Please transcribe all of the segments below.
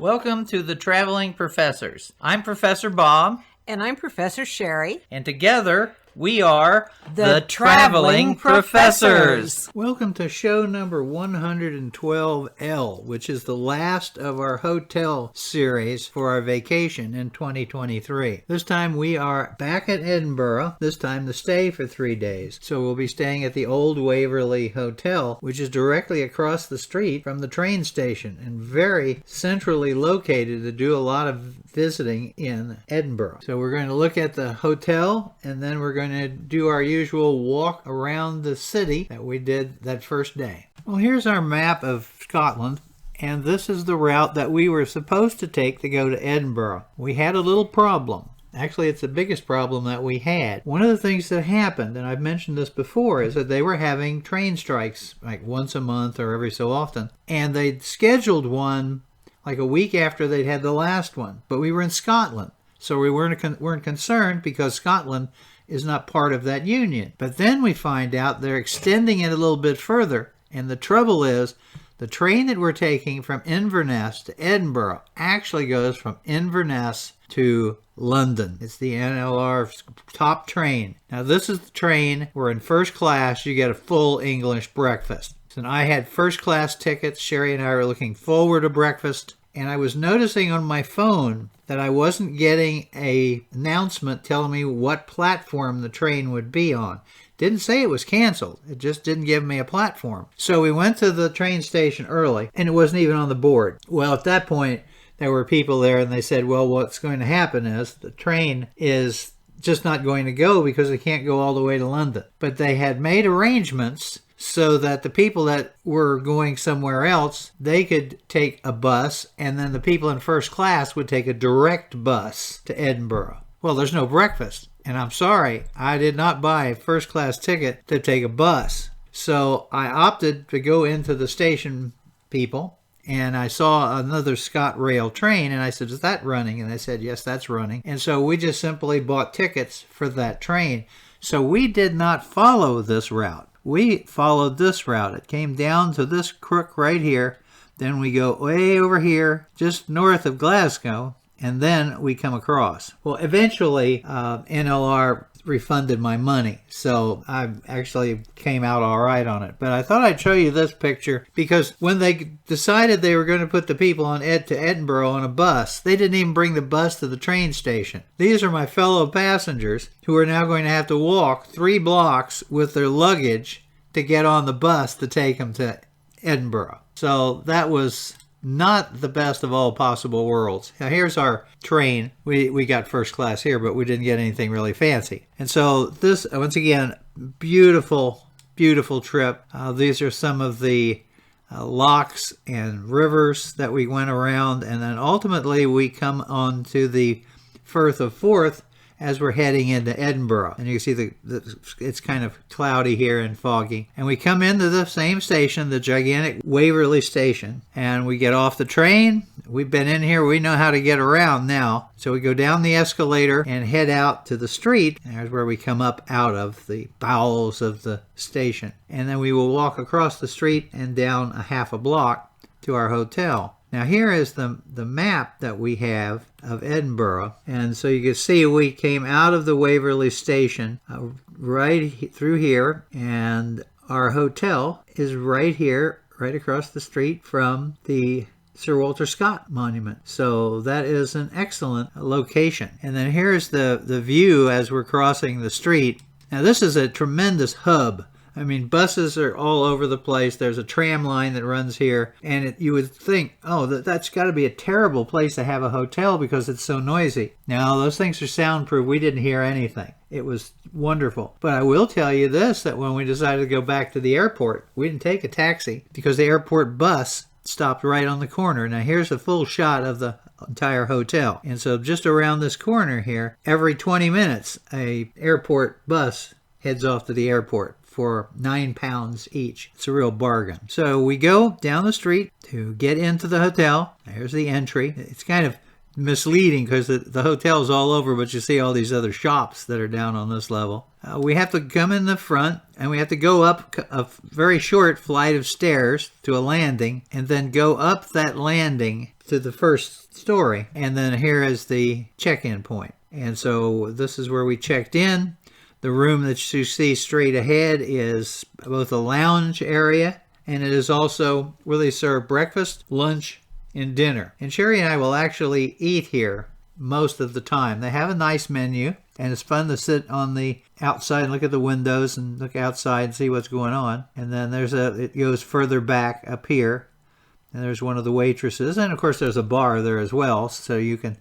Welcome to the Traveling Professors. I'm Professor Bob. And I'm Professor Sheri. And together we are the Traveling Professors. Welcome to show number 112L, which is the last of our hotel series for our vacation in 2023. This time we are back at Edinburgh, this time to stay for 3 days. So we'll be staying at the Old Waverly Hotel, which is directly across the street from the train station and very centrally located to do a lot of visiting in Edinburgh. So we're going to look at the hotel, and then we're going to do our usual walk around the city that we did that first day. Well, here's our map of Scotland, and this is the route that we were supposed to take to go to Edinburgh. We had a little problem. Actually, it's the biggest problem that we had. One of the things that happened, and I've mentioned this before, is that they were having train strikes like once a month or every so often, and they'd scheduled one like a week after they'd had the last one. But we were in Scotland, so we weren't concerned because Scotland is not part of that union. But then we find out they're extending it a little bit further, and the trouble is the train that we're taking from Inverness to Edinburgh actually goes from Inverness to London. It's the NLR top train. Now this is the train where in first class you get a full English breakfast. And I had first class tickets. Sheri and I were looking forward to breakfast. And I was noticing on my phone that I wasn't getting an announcement telling me what platform the train would be on. Didn't say it was canceled. It just didn't give me a platform. So we went to the train station early, and it wasn't even on the board. Well, at that point, there were people there, and they said, well, what's going to happen is the train is just not going to go because it can't go all the way to London. But they had made arrangements so that the people that were going somewhere else, they could take a bus, and then the people in first class would take a direct bus to Edinburgh. Well, there's no breakfast, and I'm sorry, I did not buy a first class ticket to take a bus. So I opted to go into the station people, and I saw another ScotRail train, and I said, is that running? And they said, yes, that's running. And so we just simply bought tickets for that train. So we did not follow this route. We followed this route. It came down to this crook right here. Then we go way over here, just north of Glasgow, and then we come across. Well, eventually, NLR refunded my money, so I actually came out all right on it. But I thought I'd show you this picture because when they decided they were going to put the people on to Edinburgh on a bus, they didn't even bring the bus to the train station. These are my fellow passengers who are now going to have to walk 3 blocks with their luggage to get on the bus to take them to Edinburgh. So that was not the best of all possible worlds. Now here's our train. We got first class here, but we didn't get anything really fancy. And so this, once again, beautiful, beautiful trip. These are some of the lochs and rivers that we went around, and then ultimately we come on to the Firth of Forth as we're heading into Edinburgh. And you can see it's kind of cloudy here and foggy. And we come into the same station, the gigantic Waverly station, and we get off the train. We've been in here. We know how to get around now. So we go down the escalator and head out to the street. There's where we come up out of the bowels of the station. And then we will walk across the street and down a half a block to our hotel. Now here is the map that we have of Edinburgh, and so you can see we came out of the Waverly station right through here, and our hotel is right here, right across the street from the Sir Walter Scott Monument. So that is an excellent location. And then here's the view as we're crossing the street. Now this is a tremendous hub. I mean, buses are all over the place. There's a tram line that runs here. And you would think, oh, that's got to be a terrible place to have a hotel because it's so noisy. Now, those things are soundproof. We didn't hear anything. It was wonderful. But I will tell you this, that when we decided to go back to the airport, we didn't take a taxi because the airport bus stopped right on the corner. Now, here's a full shot of the entire hotel. And so just around this corner here, every 20 minutes, a airport bus heads off to the airport for £9 each. It's a real bargain. So we go down the street to get into the hotel. There's the entry. It's kind of misleading because the hotel's all over, but you see all these other shops that are down on this level. We have to come in the front, and we have to go up a very short flight of stairs to a landing, and then go up that landing to the first story. And then here is the check-in point. And so this is where we checked in. The room that you see straight ahead is both a lounge area, and it is also where they serve breakfast, lunch, and dinner. And Sheri and I will actually eat here most of the time. They have a nice menu, and it's fun to sit on the outside and look at the windows and look outside and see what's going on. And then it goes further back up here, and there's one of the waitresses, and of course there's a bar there as well, so you can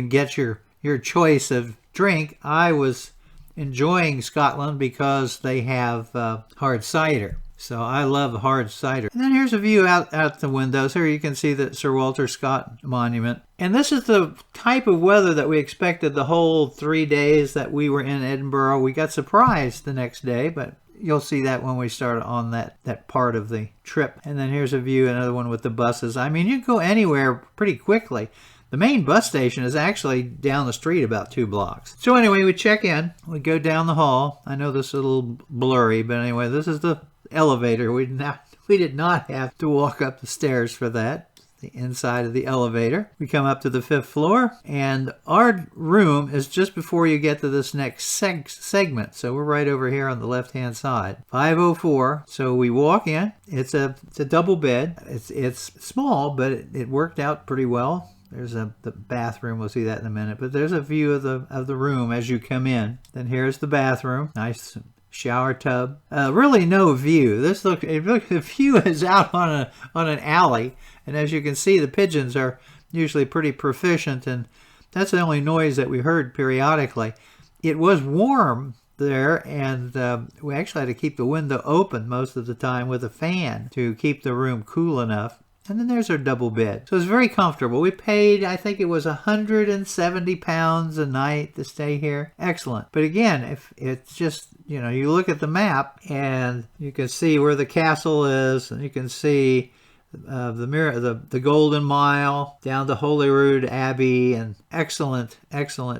get your choice of drink. I was enjoying Scotland because they have hard cider. So I love hard cider. And then here's a view out the windows. Here you can see the Sir Walter Scott Monument. And this is the type of weather that we expected the whole 3 days that we were in Edinburgh. We got surprised the next day, but you'll see that when we start on that part of the trip. And then here's a view, another one with the buses. I mean, you can go anywhere pretty quickly. The main bus station is actually down the street about 2 blocks. So anyway, we check in. We go down the hall. I know this is a little blurry, but anyway, this is the elevator. We did not have to walk up the stairs for that. The inside of the elevator. We come up to the 5th floor, and our room is just before you get to this next segment. So we're right over here on the left-hand side. 504. So we walk in. It's a double bed. It's small, but it worked out pretty well. There's the bathroom. We'll see that in a minute. But there's a view of the room as you come in. Then here's the bathroom. Nice shower tub. Really no view. The view is out on an alley, and as you can see, the pigeons are usually pretty proficient, and that's the only noise that we heard periodically. It was warm there, and we actually had to keep the window open most of the time with a fan to keep the room cool enough. And then there's our double bed. So it's very comfortable. We paid, I think it was £170 a night to stay here. Excellent. But again, if it's just, you look at the map and you can see where the castle is, and you can see the Golden Mile down to Holyrood Abbey, and excellent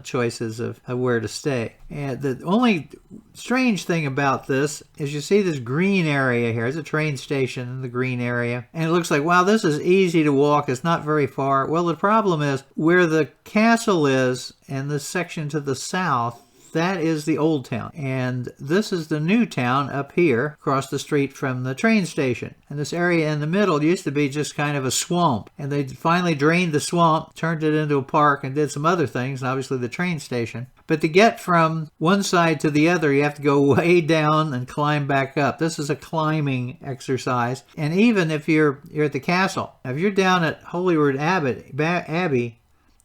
choices of where to stay. And the only strange thing about this is you see this green area here. It's a train station in the green area, and it looks like, wow, this is easy to walk. It's not very far. Well, the problem is where the castle is, and this section to the south, that is the old town, and this is the new town up here across the street from the train station. And this area in the middle used to be just kind of a swamp, and they finally drained the swamp, turned it into a park, and did some other things, and obviously the train station. But to get from one side to the other, you have to go way down and climb back up. This is a climbing exercise. And even if you're at the castle, if you're down at Holyrood Abbey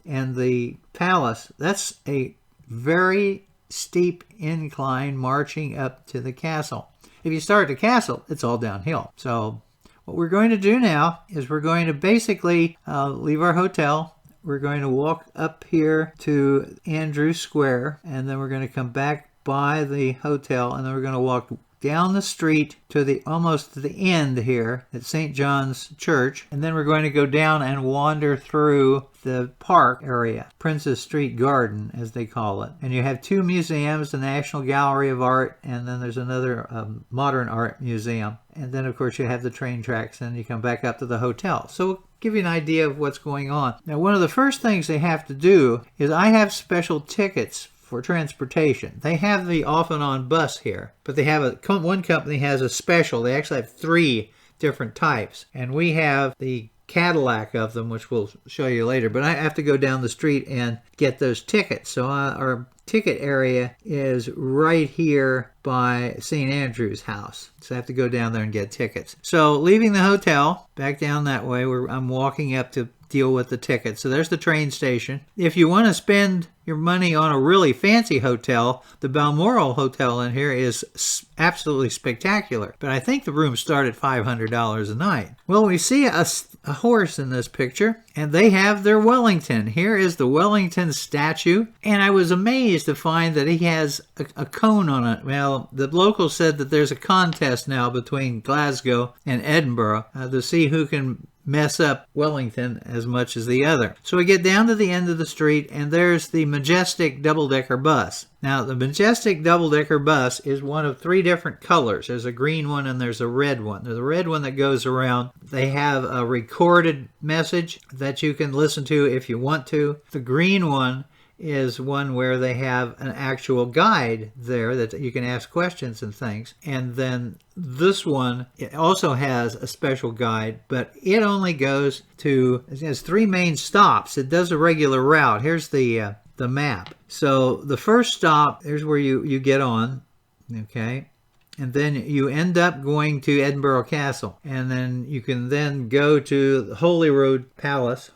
and the palace, that's a very steep incline marching up to the castle. If you start at the castle, it's all downhill. So what we're going to do now is we're going to basically leave our hotel. We're going to walk up here to Andrews Square, and then we're going to come back by the hotel, and then we're going to walk down the street to almost to the end here at St. John's Church, and then we're going to go down and wander through the park area, Princess Street Garden as they call it. And you have 2 museums, the National Gallery of Art, and then there's another modern art museum. And then of course you have the train tracks, and you come back up to the hotel. So we'll give you an idea of what's going on. Now, one of the first things they have to do is I have special tickets for transportation. They have the off and on bus here, but they have one company has a special. They actually have 3 different types, and we have the Cadillac of them, which we'll show you later. But I have to go down the street and get those tickets. So our ticket area is right here by St. Andrew's House. So I have to go down there and get tickets. So leaving the hotel, back down that way, I'm walking up to deal with the tickets. So there's the train station. If you want to spend your money on a really fancy hotel, the Balmoral Hotel in here is absolutely spectacular. But I think the rooms start at $500 a night. Well, we see a horse in this picture, and they have their Wellington. Here is the Wellington statue, and I was amazed to find that he has a cone on it. Well, the locals said that there's a contest now between Glasgow and Edinburgh to see who can mess up Wellington as much as the other. So we get down to the end of the street, and there's the Majestic double-decker bus. Now, the Majestic double-decker bus is one of 3 different colors. There's a green one and there's a red one. There's a red one that goes around. They have a recorded message that you can listen to if you want to. The green one is one where they have an actual guide there that you can ask questions and things. And then this one, it also has a special guide, but it only goes to, it has 3 main stops. It does a regular route. Here's the map. So the first stop, here's where you get on, okay? And then you end up going to Edinburgh Castle. And then you can then go to the Holyrood Palace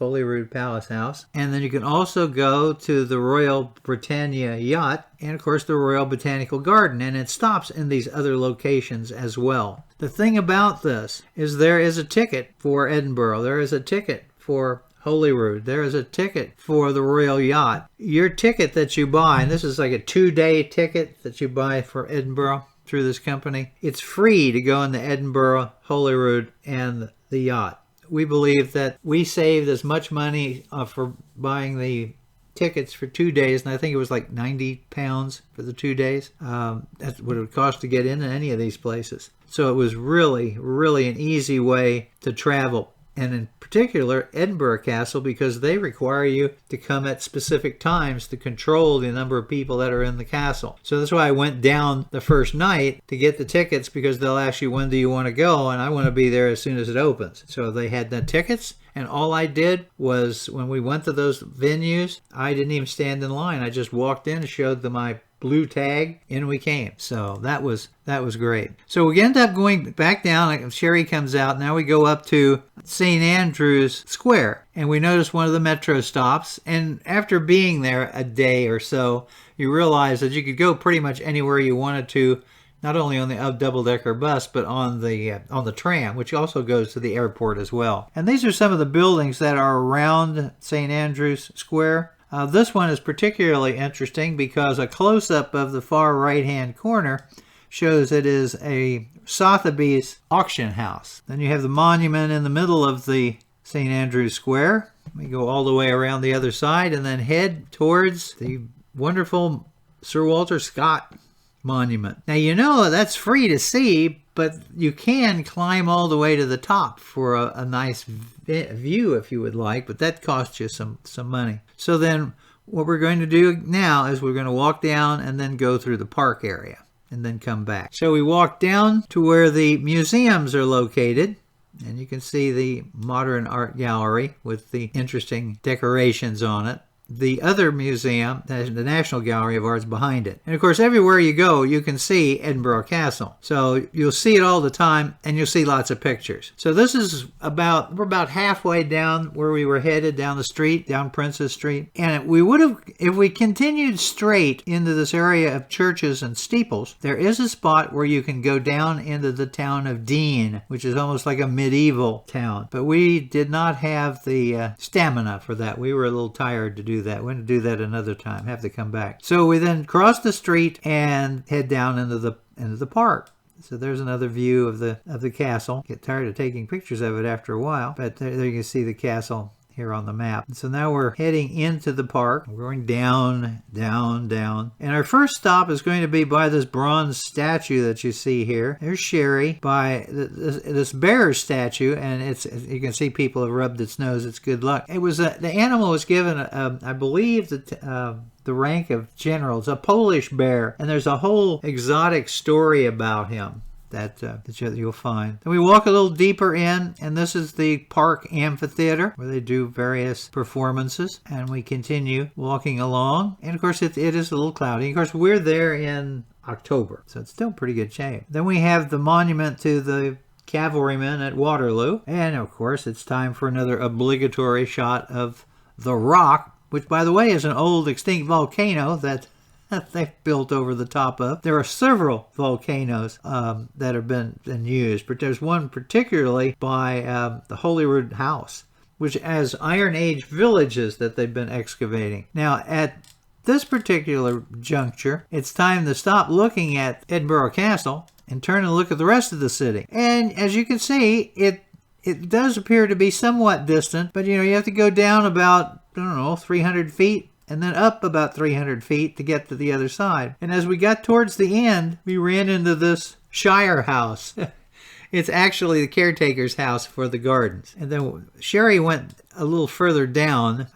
House. And then you can also go to the Royal Britannia Yacht and, of course, the Royal Botanical Garden. And it stops in these other locations as well. The thing about this is there is a ticket for Edinburgh. There is a ticket for Holyrood. There is a ticket for the Royal Yacht. Your ticket that you buy, and this is like a 2-day ticket that you buy for Edinburgh, through this company, it's free to go into Edinburgh, Holyrood, and the yacht. We believe that we saved as much money for buying the tickets for 2 days, and I think it was like £90 for the 2 days. That's what it would cost to get into any of these places. So it was really, really an easy way to travel. And in particular, Edinburgh Castle, because they require you to come at specific times to control the number of people that are in the castle. So that's why I went down the first night to get the tickets, because they'll ask you, when do you want to go? And I want to be there as soon as it opens. So they had the tickets, and all I did was, when we went to those venues, I didn't even stand in line. I just walked in, showed them my blue tag, in we came. So that was great. So we end up going back down, like Sheri comes out. Now we go up to St. Andrew's Square, and we notice one of the metro stops. And after being there a day or so, you realize that you could go pretty much anywhere you wanted to, not only on the double-decker bus, but on the tram, which also goes to the airport as well. And these are some of the buildings that are around St. Andrew's Square. This one is particularly interesting because a close-up of the far right-hand corner shows it is a Sotheby's auction house. Then you have the monument in the middle of the St. Andrew's Square. We go all the way around the other side and then head towards the wonderful Sir Walter Scott monument. Now, you know that's free to see, but you can climb all the way to the top for a nice view if you would like, but that costs you some money. So then what we're going to do now is we're going to walk down and then go through the park area and then come back. So we walk down to where the museums are located, and you can see the modern art gallery with the interesting decorations on it. The other museum, the National Gallery of Art's behind it. And of course, everywhere you go, you can see Edinburgh Castle. So you'll see it all the time, and you'll see lots of pictures. So this is we're about halfway down where we were headed, down the street, down Princess Street. And we would have, if we continued straight into this area of churches and steeples, there is a spot where you can go down into the town of Dean, which is almost like a medieval town. But we did not have the stamina for that. We were a little tired to do that. We're going to do that another time. Have to come back. So we then cross the street and head down into the park. So there's another view of the castle. Get tired of taking pictures of it after a while, but there you can see the castle here on the map. And so now we're heading into the park. We're going down, down, down. And our first stop is going to be by this bronze statue that you see here. There's Sheri by this bear statue, and you can see people have rubbed its nose. It's good luck. It was the animal was given, I believe, the rank of general. It's a Polish bear, and there's a whole exotic story about him that you'll find. Then we walk a little deeper in, and this is the park amphitheater where they do various performances, and we continue walking along, and of course it is a little cloudy. Of course, we're there in October, so it's still pretty good shape. Then we have the monument to the cavalrymen at Waterloo, and of course it's time for another obligatory shot of the Rock, which, by the way, is an old extinct volcano that they've built over the top of. There are several volcanoes that have been used, but there's one particularly by the Holyrood House, which has Iron Age villages that they've been excavating. Now, at this particular juncture, it's time to stop looking at Edinburgh Castle and turn and look at the rest of the city. And as you can see, it It does appear to be somewhat distant, but you have to go down about, 300 feet and then up about 300 feet to get to the other side. And as we got towards the end, we ran into this Shire house. It's actually the caretaker's house for the gardens. And then Sheri went a little further down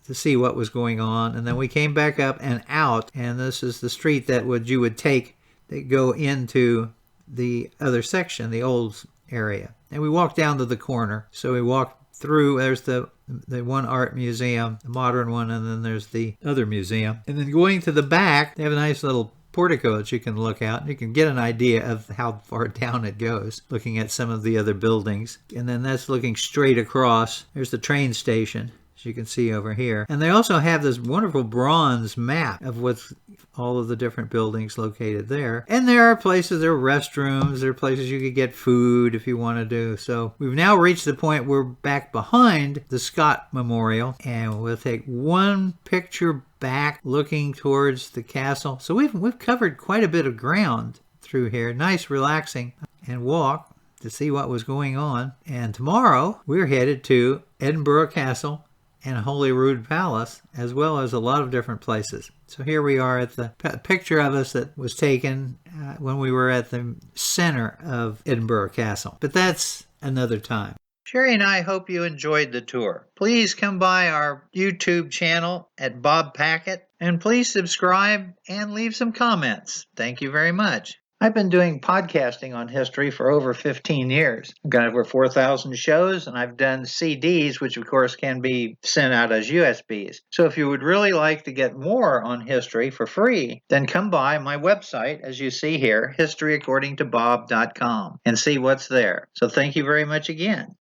to see what was going on. And then we came back up and out. And this is the street that you would take to go into the other section, the old area. And we walked down to the corner. So we walked through. There's the one art museum, the modern one, and then there's the other museum. And then going to the back, they have a nice little portico that you can look out. You can get an idea of how far down it goes, looking at some of the other buildings. And then that's looking straight across. There's the train station, as you can see over here. And they also have this wonderful bronze map of what's all of the different buildings located there. And there are places, there are restrooms, there are places you could get food if you want to do. So we've now reached the point we're back behind the Scott Memorial, and we'll take one picture back looking towards the castle. So we've covered quite a bit of ground through here. Nice, relaxing, and walk to see what was going on. And tomorrow we're headed to Edinburgh Castle and Holyrood Palace, as well as a lot of different places. So here we are at the picture of us that was taken when we were at the center of Edinburgh Castle. But that's another time. Sheri and I hope you enjoyed the tour. Please come by our YouTube channel at Bob Packett, and please subscribe and leave some comments. Thank you very much. I've been doing podcasting on history for over 15 years. I've got over 4,000 shows, and I've done CDs, which of course can be sent out as USBs. So if you would really like to get more on history for free, then come by my website, as you see here, historyaccordingtobob.com, and see what's there. So thank you very much again.